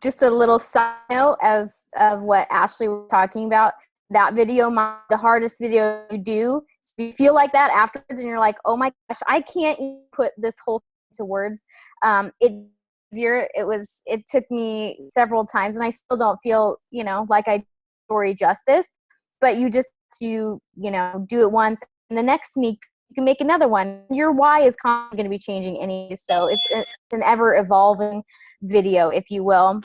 just a little side note as of what Ashley was talking about. That video, the hardest video you do, you feel like that afterwards, and you're like, oh my gosh, I can't even put this whole thing to words. It took me several times, and I still don't feel, like I did story justice. But you just do it once, and the next sneak you can make another one. Your why is constantly going to be changing anyway, so it's an ever evolving video, if you will.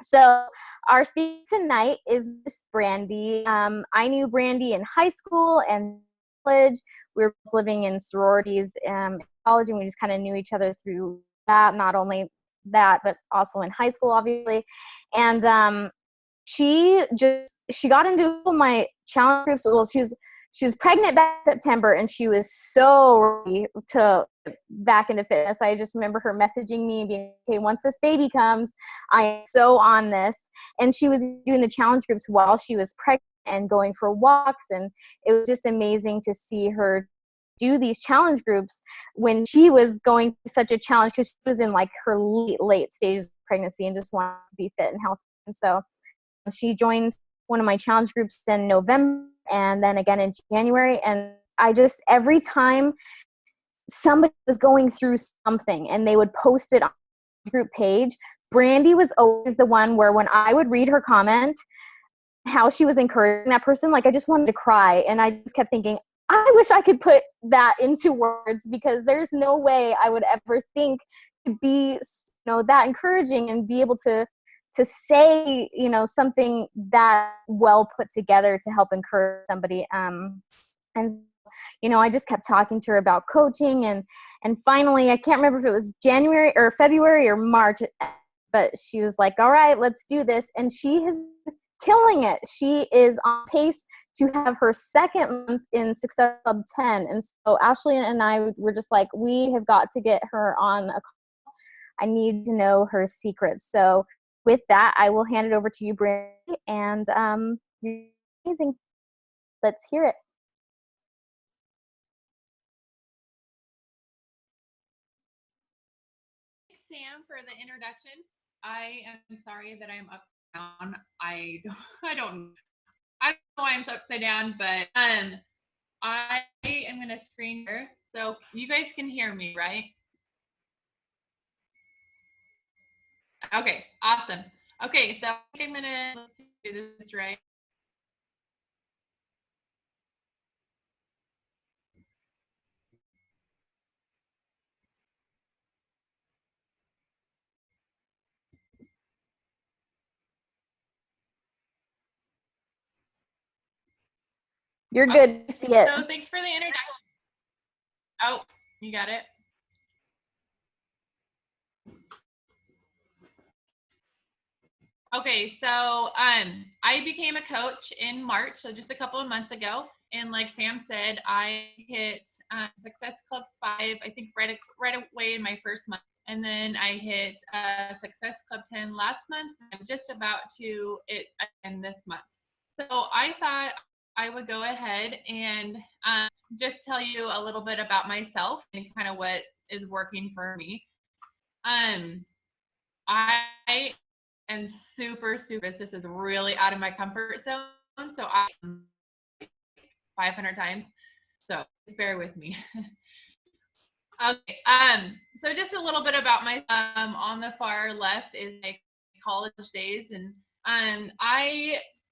So our speaker tonight is Miss Brandy. I knew Brandy in high school and college. We were both living in sororities in college, and we just kind of knew each other through that. Not only that, but also in high school, obviously. And she got into my challenge groups. Well, she was pregnant back in September, and she was so ready to back into fitness. I just remember her messaging me and being, okay, once this baby comes, I am so on this. And she was doing the challenge groups while she was pregnant and going for walks. And it was just amazing to see her do these challenge groups when she was going through such a challenge, because she was in like her late stages of pregnancy and just wanted to be fit and healthy. And so she joined one of my challenge groups in November and then again in January. And every time somebody was going through something and they would post it on the group page, Brandy was always the one where when I would read her comment, how she was encouraging that person, like I just wanted to cry. And I just kept thinking, I wish I could put that into words, because there's no way I would ever think to be, that encouraging and be able to say, something that well put together to help encourage somebody. And I just kept talking to her about coaching, and finally, I can't remember if it was January or February or March, but she was like, all right, let's do this. And she is killing it. She is on pace to have her second month in Success Club 10. And so Ashley and I were just like, we have got to get her on a call. I need to know her secrets. So with that, I will hand it over to you, Brandy, and you're amazing. Let's hear it. Thanks, Sam, for the introduction. I am sorry that I'm upside down. I don't know why I'm so upside down, but I am going to screen here, so you guys can hear me, right? Okay, awesome. Okay, so I'm going to do this right. You're good. I see it. So thanks for the introduction. Oh, you got it? Okay, so I became a coach in March, so just a couple of months ago. And like Sam said, I hit Success Club 5, I think right away in my first month. And then I hit Success Club 10 last month. I'm just about to it again this month. So I thought I would go ahead and just tell you a little bit about myself and kind of what is working for me. I am super, this is really out of my comfort zone. So I 500 times. So just bear with me. Okay. So just a little bit about my on the far left is my college days, and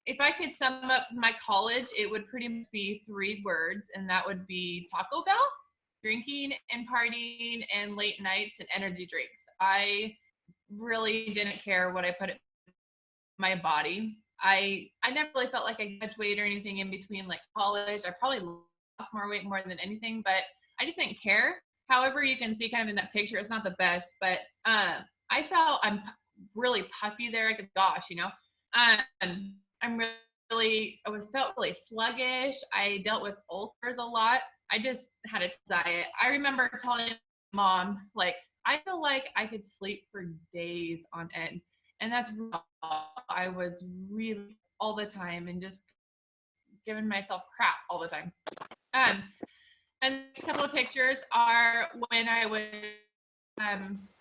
if I could sum up my college, it would pretty much be 3 words, and that would be Taco Bell, drinking and partying, and late nights and energy drinks. I really didn't care what I put in my body. I never really felt like I gained weight or anything in between like college. I probably lost more weight more than anything, but I just didn't care. However, you can see kind of in that picture, it's not the best, but I'm really puffy there. Gosh, felt really sluggish. I dealt with ulcers a lot. I just had a diet. I remember telling mom, like, I feel like I could sleep for days on end. And that's raw. I was really all the time and just giving myself crap all the time. And a couple of pictures are when I was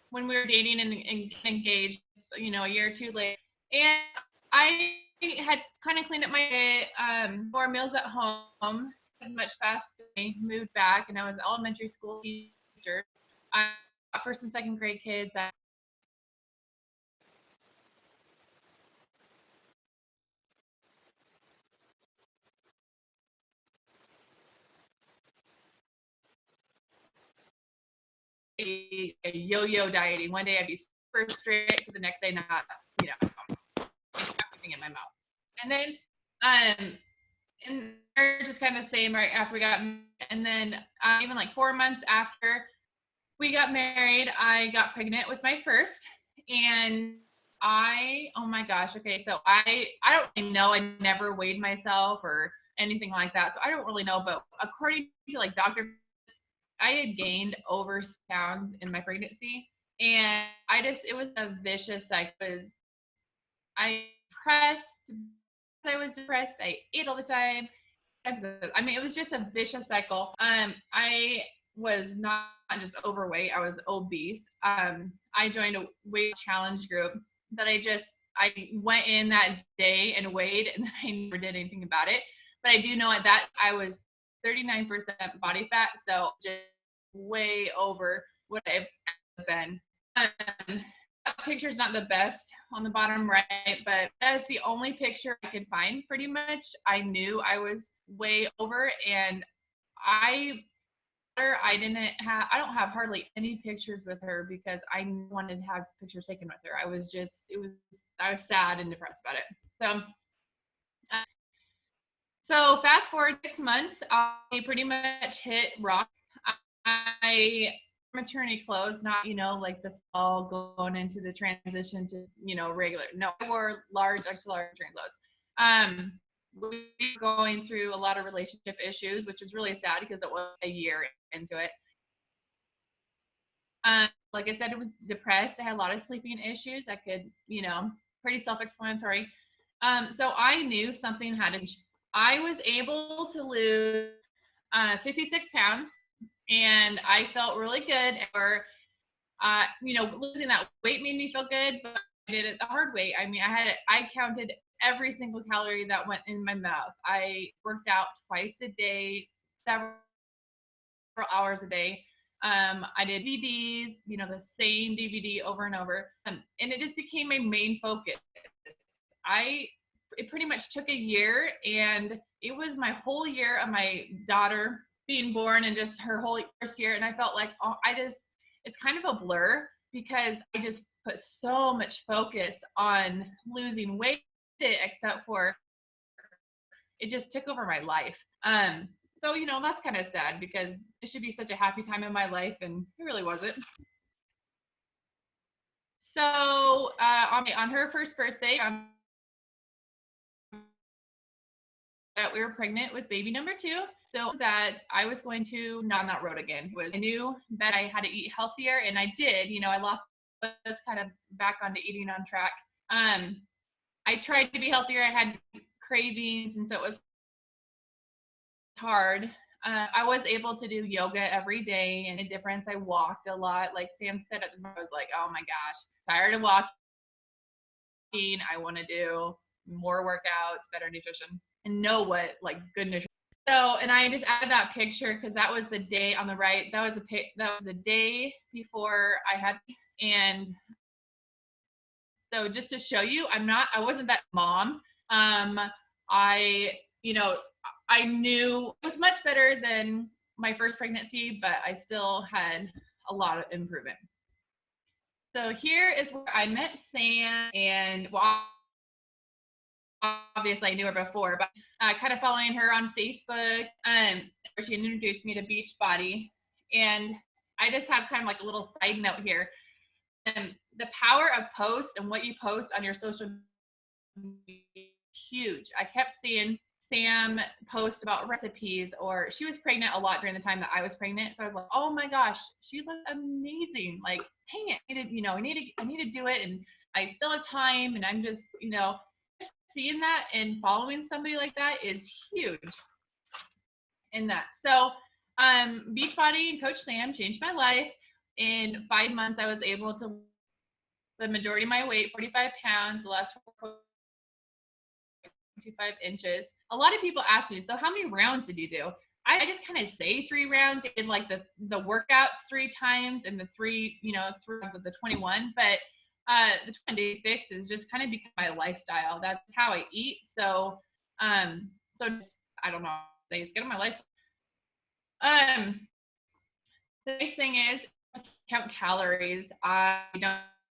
when we were dating and engaged. you know, a year or two later. And I had kind of cleaned up my more meals at home, much faster. I moved back, and I was an elementary school teacher. I got first and second grade kids. A yo-yo dieting. One day I'd be super strict, to the next day not, you know, everything in my mouth. And then, and they're just kind of the same right after we got married. And then even like 4 months after we got married, I got pregnant with my first. And oh my gosh, okay, so I don't really know. I never weighed myself or anything like that, so I don't really know. But according to like doctor, I had gained over pounds in my pregnancy, and it was a vicious cycle. I was depressed. I ate all the time. I mean, it was just a vicious cycle. I was not just overweight, I was obese. I joined a weight challenge group that I went in that day and weighed, and I never did anything about it. But I do know at that I was 39% body fat, so just way over what I've been. That picture's not the best on the bottom right, but that's the only picture I could find pretty much. I knew I was way over, and I don't have hardly any pictures with her because I wanted to have pictures taken with her. I was sad and depressed about it. So fast forward 6 months, I pretty much hit rock. I maternity clothes, not, you know, like this all going into the transition to, you know, regular. No, I wore large, extra large maternity clothes. We were going through a lot of relationship issues, which is really sad because it was a year into it. Like I said, it was depressed. I had a lot of sleeping issues. I could, you know, pretty self-explanatory. So I knew something had to change. I was able to lose 56 pounds, and I felt really good. You know, losing that weight made me feel good, but I did it the hard way. I mean, I counted every single calorie that went in my mouth. I worked out twice a day, several hours a day. I did DVDs, you know, the same DVD over and over, and it just became my main focus. It pretty much took a year, and it was my whole year of my daughter being born and just her whole first year, and I felt like it's kind of a blur because I just put so much focus on losing weight, except for it just took over my life. So, you know, that's kind of sad because it should be such a happy time in my life, and it really wasn't. So on her first birthday, that we were pregnant with baby number 2, so that I was going to not on that road again. I knew that I had to eat healthier, and I did. You know, I lost, kind of back onto eating on track. I tried to be healthier. I had cravings, and so it was hard. I was able to do yoga every day, and a difference. I walked a lot. Like Sam said at the time, I was like, oh my gosh, tired of walking. I want to do more workouts, better nutrition, and know what like good nutrition. So, and I just added that picture because that was the day on the right. That was the day before I had, and so just to show you, I wasn't that mom. You know, I knew it was much better than my first pregnancy, but I still had a lot of improvement. So here is where I met Sam, and well, obviously I knew her before, but kind of following her on Facebook, she introduced me to Beachbody, and I just have kind of like a little side note here. And the power of post and what you post on your social media is huge. I kept seeing Sam post about recipes, or she was pregnant a lot during the time that I was pregnant. So I was like, oh my gosh, she looks amazing. Like, dang it, I need to do it. And I still have time. And I'm just, you know, seeing that and following somebody like that is huge in that. So Beachbody and Coach Sam changed my life. In 5 months, I was able to the majority of my weight, 45 pounds, the last 4.25 inches. A lot of people ask me, so how many rounds did you do? I just kind of say 3 rounds in like the workouts 3 times and the 3 rounds of the 21. But the 20-day fix is just kind of become my lifestyle. That's how I eat. So just, I don't know, it's getting my lifestyle. The nice thing is I count calories. I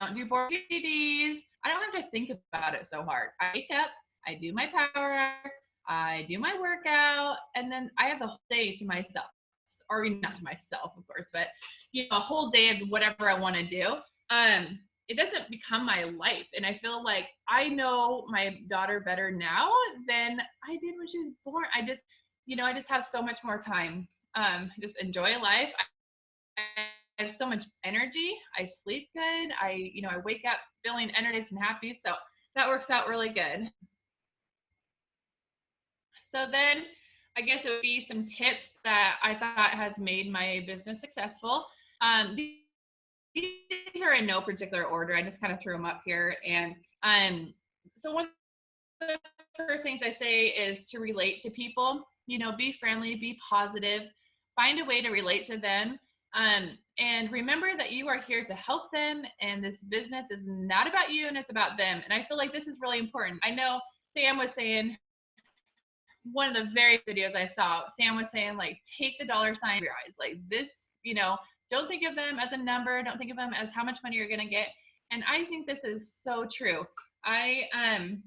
don't do board PDs. I don't have to think about it so hard. I wake up, I do my power hour, I do my workout, and then I have the whole day to myself. Or not to myself, of course, but a whole day of whatever I want to do. It doesn't become my life. And I feel like I know my daughter better now than I did when she was born. I just have so much more time. Just enjoy life. I have so much energy. I sleep good. I wake up feeling energized and happy. So that works out really good. So then I guess it would be some tips that I thought has made my business successful. These are in no particular order. I just kind of threw them up here. And so one of the first things I say is to relate to people. Be friendly, be positive, find a way to relate to them. And remember that you are here to help them, and this business is not about you and it's about them. And I feel like this is really important. I know Sam was saying, one of the very videos I saw, Sam was saying, like, take the dollar sign in your eyes. Like this, don't think of them as a number. Don't think of them as how much money you're going to get. And I think this is so true. If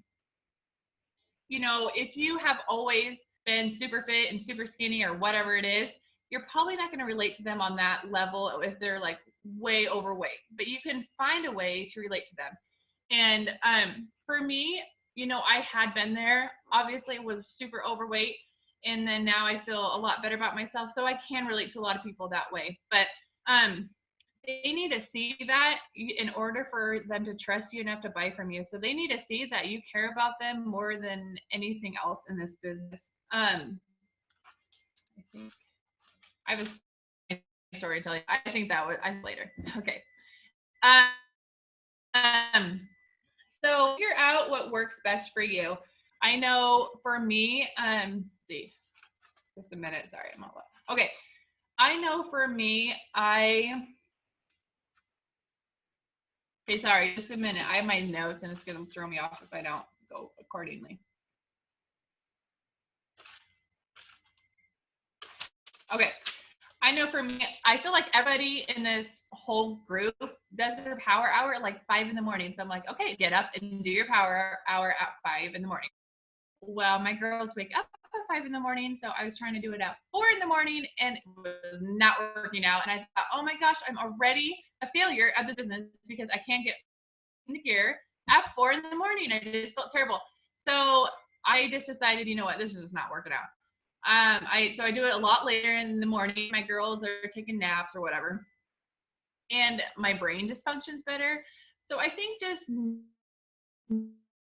you have always been super fit and super skinny or whatever it is, you're probably not going to relate to them on that level if they're like way overweight, but you can find a way to relate to them. And for me, I had been there, obviously was super overweight. And then now I feel a lot better about myself. So I can relate to a lot of people that way. But they need to see that in order for them to trust you enough to buy from you. So they need to see that you care about them more than anything else in this business. I think I have a story to tell you. I think that was later. Okay. So figure out what works best for you. I know for me, see, just a minute. Sorry, I'm all up. Okay. I know for me, okay, sorry, just a minute. I have my notes and it's going to throw me off if I don't go accordingly. Okay. I know for me, I feel like everybody in this whole group does their power hour at like 5 in the morning. So I'm like, okay, get up and do your power hour at 5 in the morning. Well, my girls wake up at 5 in the morning. So I was trying to do it at 4 in the morning and it was not working out. And I thought, oh my gosh, I'm already a failure at this business because I can't get into gear at 4 in the morning. I just felt terrible. So I just decided, you know what, this is just not working out. So I do it a lot later in the morning. My girls are taking naps or whatever, and my brain just functions better. So I think just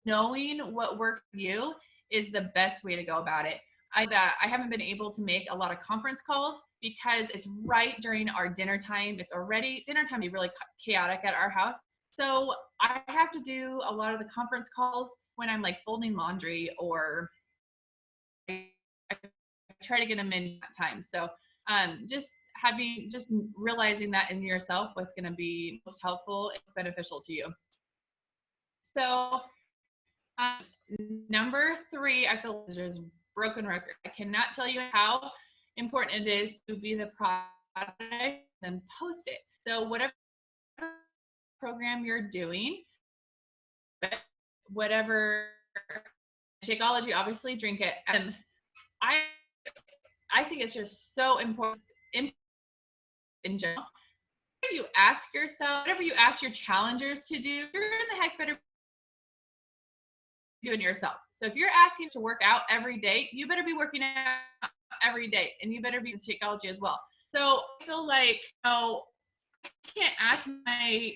knowing what works for you is the best way to go about it. I haven't been able to make a lot of conference calls because it's right during our dinner time. It's already dinner time. Be really chaotic at our house. So I have to do a lot of the conference calls when I'm like folding laundry or I try to get them in that time. So just realizing that in yourself, what's going to be most helpful and beneficial to you. So number 3, I feel there's broken record. I cannot tell you how important it is to be the product and post it. So whatever program you're doing, whatever Shakeology, obviously drink it. I think it's just so important in general. Whatever you ask yourself, whatever you ask your challengers to do, you're in the heck better doing yourself. So if you're asking to work out every day, you better be working out every day, and you better be in Shakeology as well. So I feel like, I can't ask my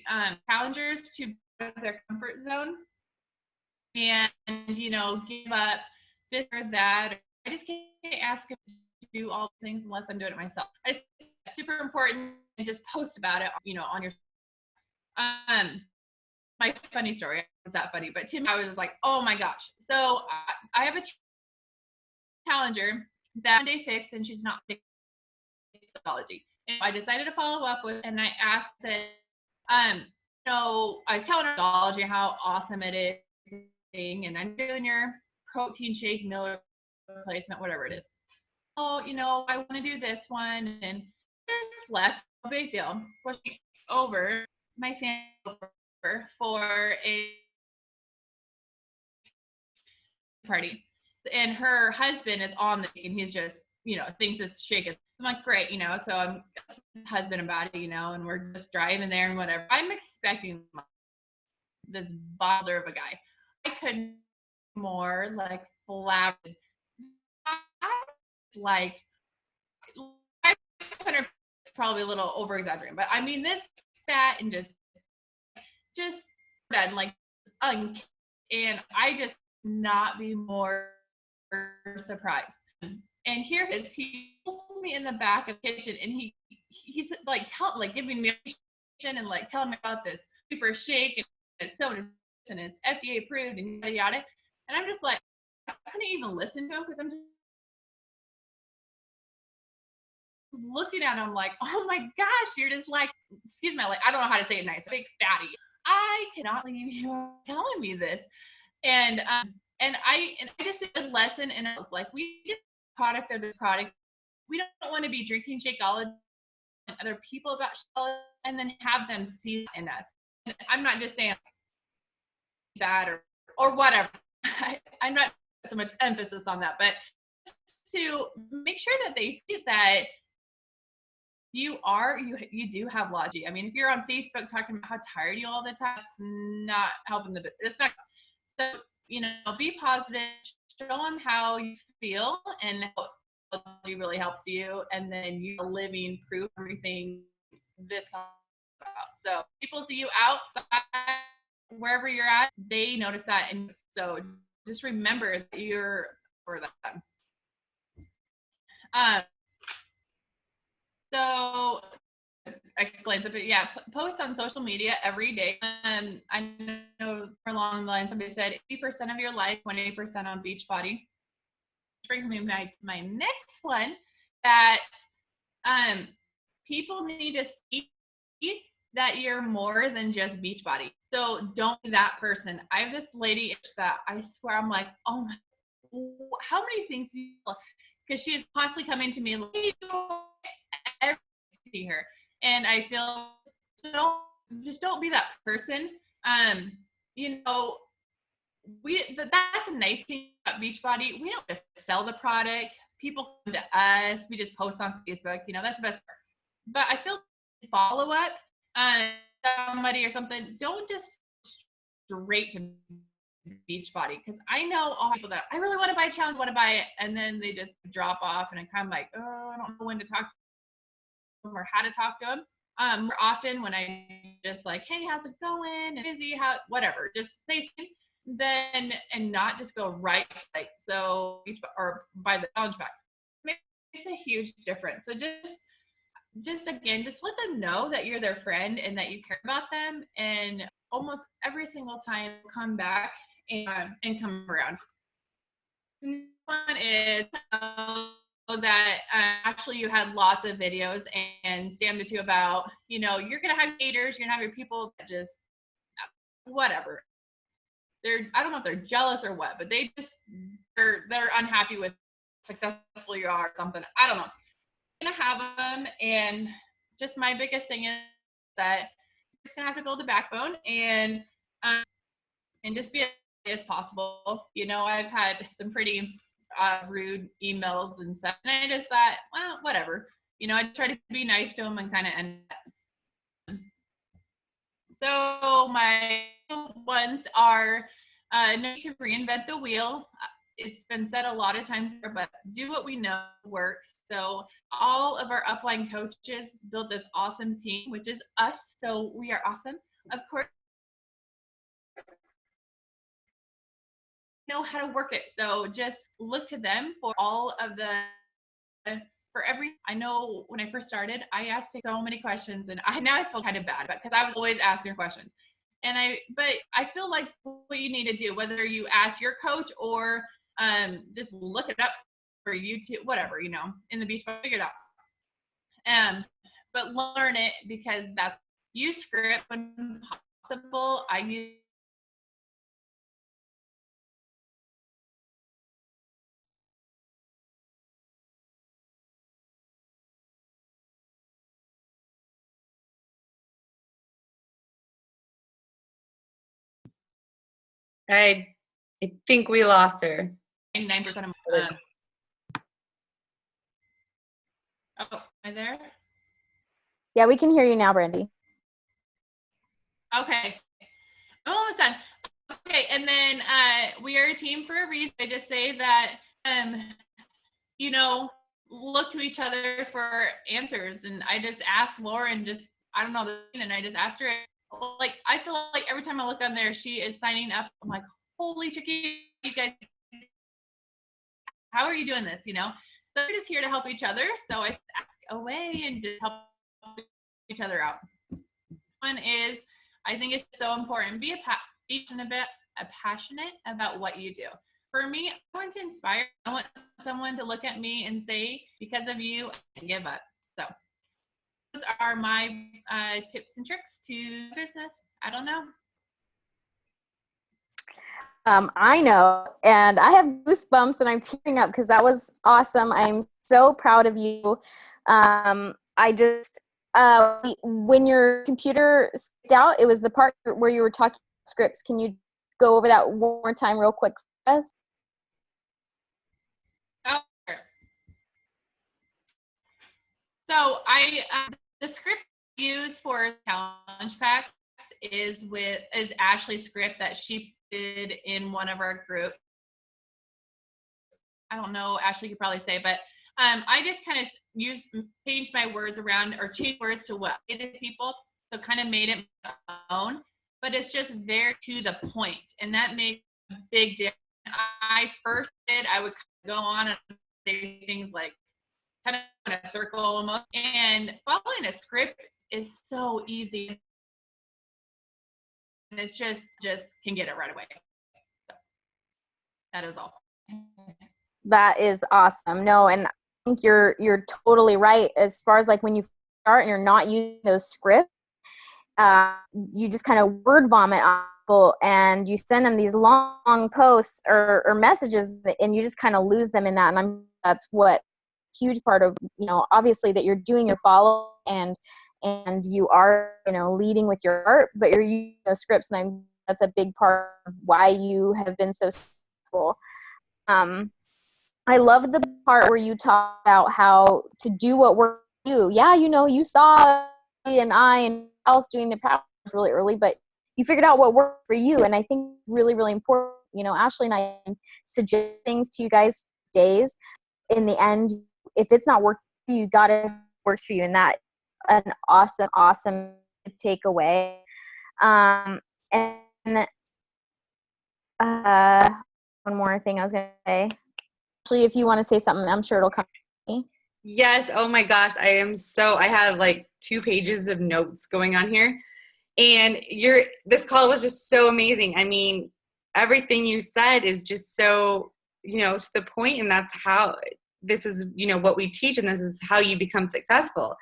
challengers to go to their comfort zone and give up this or that. I just can't ask them to do all things unless I'm doing it myself. It's super important, and just post about it, on your my funny story. It was that funny, but to me, I was just like, oh my gosh. So I have a challenger that Monday fixed, and she's not psychology. And I decided to follow up with, and I asked it, I was telling her psychology how awesome it is, and I'm doing your protein shake, meal replacement, whatever it is. Oh, I want to do this one, and just left. No big deal. Pushing over my family over for a party, and her husband is on the, and he's just, thinks it's shaking. I'm like, great, so I'm husband about it, and we're just driving there and whatever. I'm expecting this bother of a guy. I couldn't more like flabbergasted. Like 500, probably a little over exaggerating, but I mean this fat and just done like and I just not be more surprised. And here is he pulls me in the back of the kitchen, and he's like giving me and like telling me about this super shake, and it's so and it's FDA approved and yada yada. And I'm just like, I couldn't even listen to him because I'm just looking at him like, oh my gosh, you're just like, excuse me, like I don't know how to say it nice, big fatty. I cannot believe you are telling me this. And I just did a lesson, and I was like, we get product of the product. We don't want to be drinking Shakeology and other people about Shakeology and then have them see in us. And I'm not just saying that or whatever. I'm not so much emphasis on that, but to make sure that they see that you do have logic. I mean, if you're on Facebook talking about how tired you are all the time, it's not helping the business. It's not. So, be positive, show them how you feel and how it really helps you, and then you're living proof everything this comes about. So people see you outside, wherever you're at, they notice that, and so just remember that you're for them. So explains it, but yeah, post on social media every day. I know for along the line, somebody said 80% of your life, 20% on Beachbody. Which brings me to my next one, that people need to see that you're more than just Beachbody. So don't be that person. I have this lady that I swear I'm like, oh my, how many things do you, because she is constantly coming to me like, every see her. And I feel don't be that person. That's a nice thing about Beachbody. We don't just sell the product. People come to us. We just post on Facebook. That's the best part. But I feel follow up somebody or something. Don't just straight to Beachbody, because I know all people that I really want to buy a challenge, want to buy it, and then they just drop off, and I'm kind of like, oh, I don't know when to talk to them or how to talk to them. More often when I just like, hey, how's it going? Busy? How? Whatever. Just say something, then, and not just go right like so or buy the challenge pack. Makes a huge difference. So just again, just let them know that you're their friend and that you care about them, and almost every single time come back and come around. One is that actually you had lots of videos, and Sam did too, about you're gonna have haters, you're gonna have your people that just whatever. I don't know if they're jealous or what, but they're unhappy with successful you are or something. I don't know. You're gonna have them, and just my biggest thing is that you're just gonna have to build a backbone and just be as possible. I've had some pretty rude emails and stuff, and I just thought, well, whatever. I try to be nice to them and kind of end up. So my ones are not to reinvent the wheel. It's been said a lot of times, but do what we know works. So all of our upline coaches built this awesome team, which is us. So we are awesome. Of course, know how to work it. So just look to them for all of I know when I first started, I asked so many questions, and now I feel kind of bad because I was always asking questions. But I feel like what you need to do, whether you ask your coach or just look it up for YouTube, whatever, in the beach, figure it out. But learn it, because that's, use script when possible. I use I think we lost her. 99% of oh, am I there? Yeah, we can hear you now, Brandy. Okay. I'm almost done. Okay, and then we are a team for a reason. I just say that, look to each other for answers. And I just asked Lauren, and I just asked her, like, I feel like every time I look on there, she is signing up. I'm like, holy chicken, you guys, how are you doing this? So we're just here to help each other. So I ask away and just help each other out. One is, I think it's so important. Be passionate about what you do. For me, I want to inspire. I want someone to look at me and say, because of you, I can give up. So those are my tips and tricks to business. I don't know. I know, and I have goosebumps and I'm tearing up because that was awesome. I'm so proud of you. I just, when your computer skipped out, it was the part where you were talking scripts. Can you go over that one more time real quick for us? Oh, sure. So the script I use for challenge packs is Ashley's script that she did in one of our groups. I don't know, Ashley could probably say, but I just kind of changed my words around, or changed words to what I did to people. So kind of made it my own, but it's just very to the point, and that makes a big difference. I would go on and say things like kind of in a circle almost, and following a script is so easy, and it's just can get it right away. So that is all. That is awesome. No, and I think you're totally right. As far as like when you start and you're not using those scripts, you just kind of word vomit on people and you send them these long posts or messages, and you just kind of lose them in that. And that's what huge part of, obviously that you're doing your follow and you are, leading with your art, but you're using those scripts, and that's a big part of why you have been so successful. I love the part where you talk about how to do what works for you. Yeah, you saw me and I and else doing the practice really early, but you figured out what worked for you. And I think it's really, really important. Ashley and I suggest things to you guys for days. In the end, if it's not working for you, got it works for you. And that's an awesome takeaway. And one more thing I was going to say. Actually, if you want to say something, I'm sure it'll come to me. Yes. Oh my gosh. I have like 2 pages of notes going on here, and this call was just so amazing. I mean, everything you said is just so, to the point, and that's how this is, what we teach, and this is how you become successful.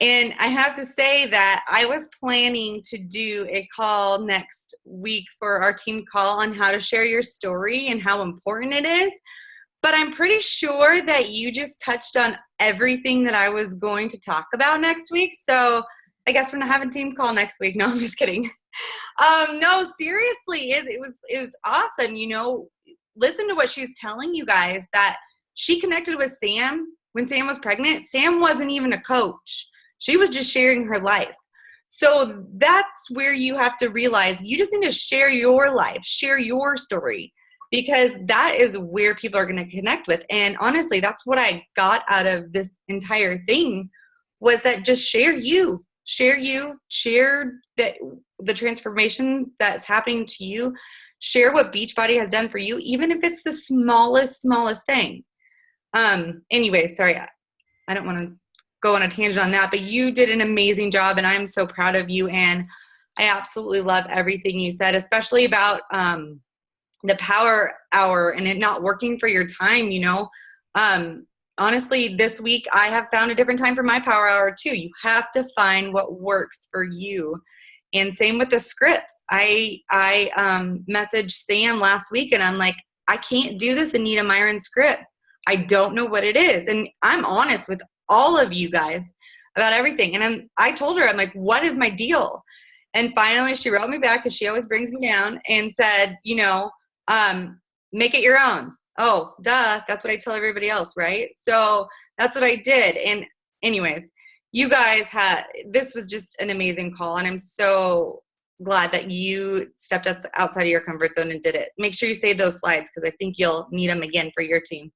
And I have to say that I was planning to do a call next week for our team call on how to share your story and how important it is. But I'm pretty sure that you just touched on everything that I was going to talk about next week. So I guess we're not having team call next week. No, I'm just kidding. No, seriously, it was awesome. Listen to what she's telling you guys, that she connected with Sam when Sam was pregnant. Sam wasn't even a coach. She was just sharing her life. So that's where you have to realize you just need to share your life, share your story, because that is where people are going to connect with. And honestly, that's what I got out of this entire thing, was that just share the transformation that's happening to you, share what Beachbody has done for you, even if it's the smallest thing. Anyway, sorry, I don't want to go on a tangent on that, but you did an amazing job, and I'm so proud of you. And I absolutely love everything you said, especially about the power hour and it not working for your time, you know. Honestly, this week I have found a different time for my power hour too. You have to find what works for you. And same with the scripts. I messaged Sam last week and I'm like, I can't do this Anita Myron script. I don't know what it is. And I'm honest with all of you guys about everything. And I told her, I'm like, what is my deal? And finally she wrote me back, because she always brings me down, and said, you know, make it your own. Oh, duh. That's what I tell everybody else, right? So that's what I did. And anyways, you guys this was just an amazing call. And I'm so glad that you stepped outside of your comfort zone and did it. Make sure you save those slides, because I think you'll need them again for your team.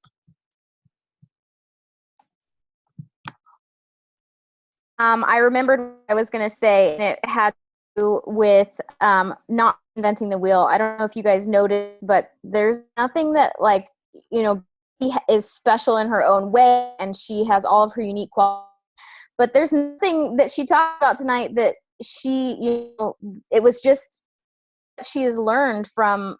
I remembered what I was going to say, and it had to do with not inventing the wheel. I don't know if you guys noticed, but there's nothing that, like, you know, is special in her own way, and she has all of her unique qualities. But there's nothing that she talked about tonight that she, you know, it was just she has learned from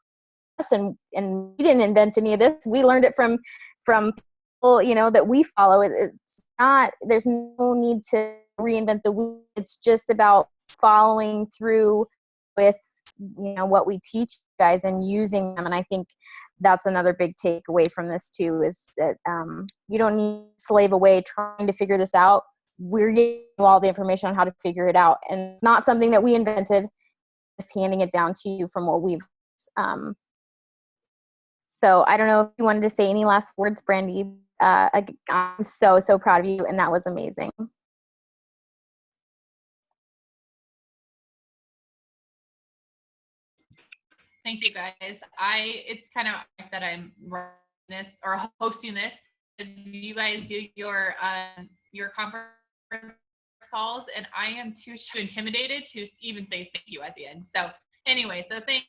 us, and we didn't invent any of this. We learned it from people, you know, that we follow. It's not, there's no need to reinvent the wheel. It's just about following through with, you know, what we teach you guys and using them. And I think that's another big takeaway from this too, is that you don't need to slave away trying to figure this out. We're giving you all the information on how to figure it out, and it's not something that we invented, just handing it down to you from what we've so I don't know if you wanted to say any last words, Brandy. I'm so proud of you, and that was amazing. Thank you, guys. It's kind of that I'm running this or hosting this. You guys do your conference calls, and I am too intimidated to even say thank you at the end. So anyway, so thank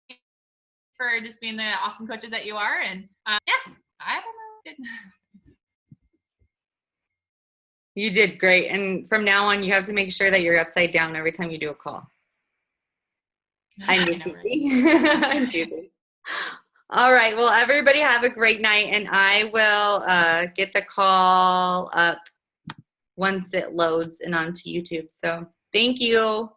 you for just being the awesome coaches that you are. And yeah, I don't know. You did great. And from now on, you have to make sure that you're upside down every time you do a call. I'm teasing. All right. Well, everybody have a great night, and I will get the call up once it loads and onto YouTube. So thank you.